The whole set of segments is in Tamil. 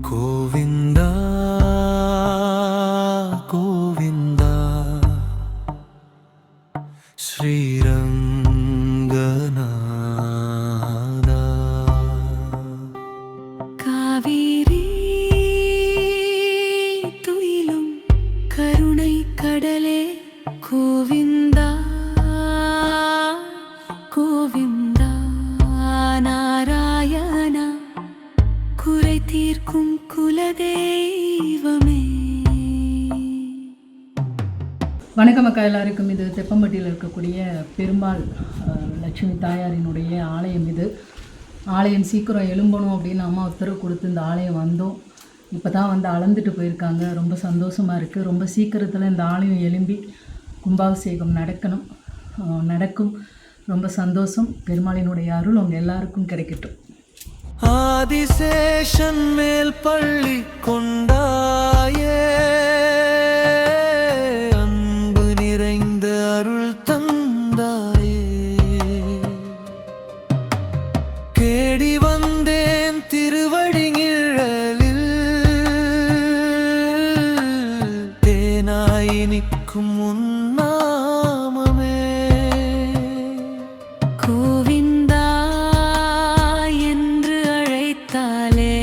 கோவிந்தா கோவிந்தா ஸ்ரீரங்கநாதா காவேரி துயிலும் கருணை கடலே கோவிந்தா கோவிந்தா நாராயணா குறை தீர்க்கும் குலதெய்வமே. வணக்கம் அக்கா எல்லாருக்கும். இது தெப்பம்பட்டியில் இருக்கக்கூடிய பெருமாள் லட்சுமி தாயாரினுடைய ஆலயம். இது ஆலயம் சீக்கிரம் எழும்பணும் அப்படின்னு அம்மா உத்தரவு கொடுத்து இந்த ஆலயம் வந்தோம். இப்போ தான் வந்து அளந்துட்டு போயிருக்காங்க. ரொம்ப சந்தோஷமாக இருக்குது. ரொம்ப சீக்கிரத்தில் இந்த ஆலயம் எழும்பி கும்பாபிஷேகம் நடக்கும். ரொம்ப சந்தோஷம். பெருமாளினுடைய அருள் உங்கள் எல்லாருக்கும் கிடைக்கட்டும். ஆதிசேஷன் மேல் பள்ளி கொண்டாயே, அன்பு நிறைந்த அருள் தந்தாயே, கேடி வந்தேன் திருவடி நிழலில், தேனாய் நிற்கும் உன்னாமமே. கோவிந்தா என்று அழைத்தாலே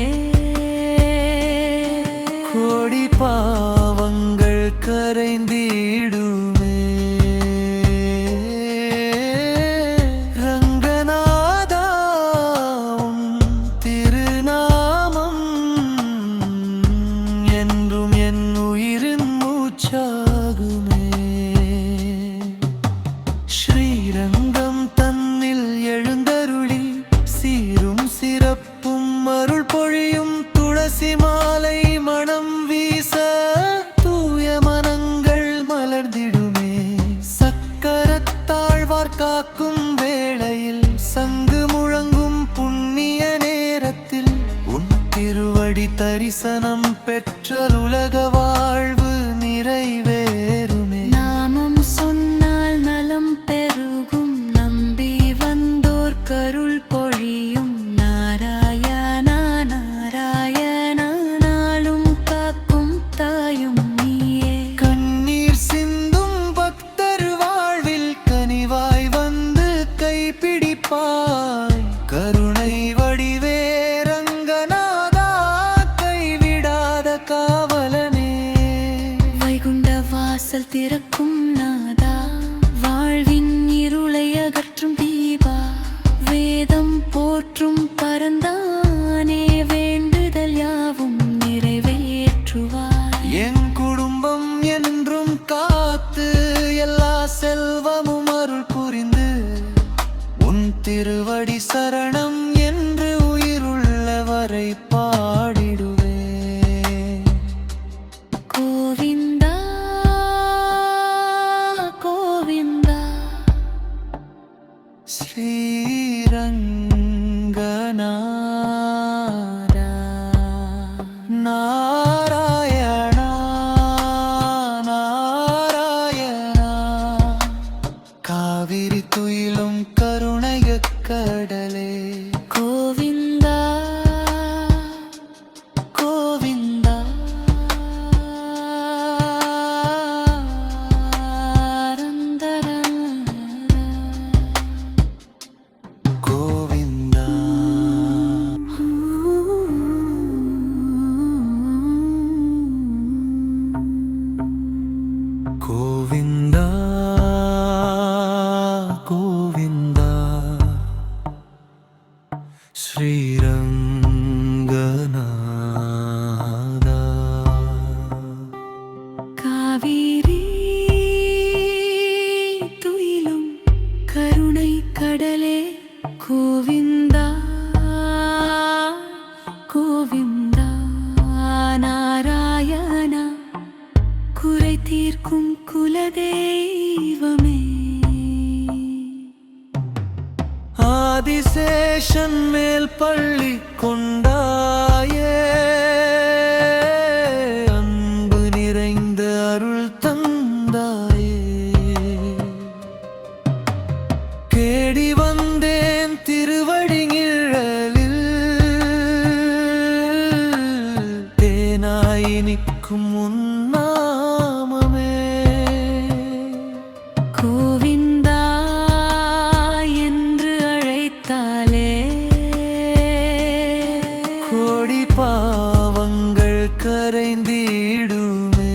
கோடி பாவங்கள் கரைந்திடுமே. ரங்கநாதா உன் திருநாமம் என்றும் என் உயிரின் மூச்சாகுமே. ஸ்ரீரங்கம் தன்னில் எழுந்தருளி சீரும் சிறப்பும் அருள் பொழியும் துளசி மாலை மணம் வீச தூய மனங்கள் மலர்ந்திடுமே. சக்கரத்தாழ்வார் காக்கும் வேளையில் சங்கு முழங்கும் புண்ணிய நேரத்தில் உன் திருவடி தரிசனம் பெற்றால் உலக வாழ்வு நிறைவேறுமே. நாமம் சொன்னால் நலம் பெருகும், நம்பி வந்தோர் கருள் பொழியும். நாராயணா நாராயணா நாளும் காக்கும் தாயும் நீயே. கண்ணீர் சிந்தும் பக்தர் வாழ்வில் கனிவாய் வந்து கைப்பிடிப்பாய். கருணை வடிவே ரங்கநாதா, கைவிடாத காவலனே. வைகுண்ட வாசல் திறக்கும் நாதா, வாழ்வின் இருளை அகற்றும் தீபா. வேதம் போற்றும் பரந்தானே, வேண்டுதல் யாவும் நிறைவேற்றுவாய். என் குடும்பம் என்றும் காத்து எல்லா செல்வமும் அருள் புரிந்து உன் திருவடி சரணம் என்று உயிருள்ளவரை பாடிடுவே. கோவிந்தா கோவிந்தா ஸ்ரீரங்கநாதா நாராயணா நாராயணா, காவிரி துயிலும் கருணைய கடலே. கோவிந்தா கோவிந்தா கோவிந்தா கோவிந்தா கோவிந்தா ஸ்ரீரங்கநாதா. காவேரி துயிலும் கருணை கடலே கோவிந்தா கோவிந்தா நாராயணா குறை தீர்க்கும் குலதெய்வமே. ஆதிசேஷன் மேல் பள்ளி கொண்டாயே, அன்பு கோடி பாவங்கள் கரைந்திடுமே.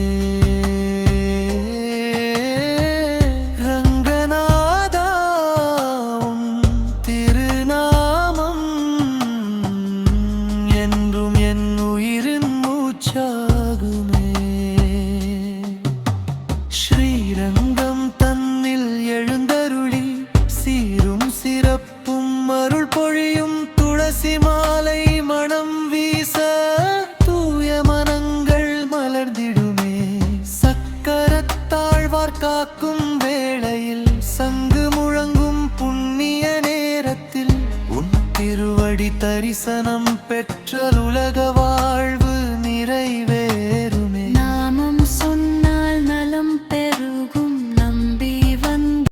ரங்கநாதா உன் திருநாமம் என்றும் என் உயிரின் மூச்சாகுமே. ஸ்ரீரங்கம் தன்னில் எழுந்தருளி சீரும் சிறப்பும் அருள் பொழியும் துளசி மாலை மணம் வீச தூய மனங்கள் மலர்ந்திடுமே. சக்கரத்தாழ்வார் காக்கும் வேளையில் சங்கு முழங்கும் புண்ணிய நேரத்தில் உன் திருவடி தரிசனம் பெற்ற உலக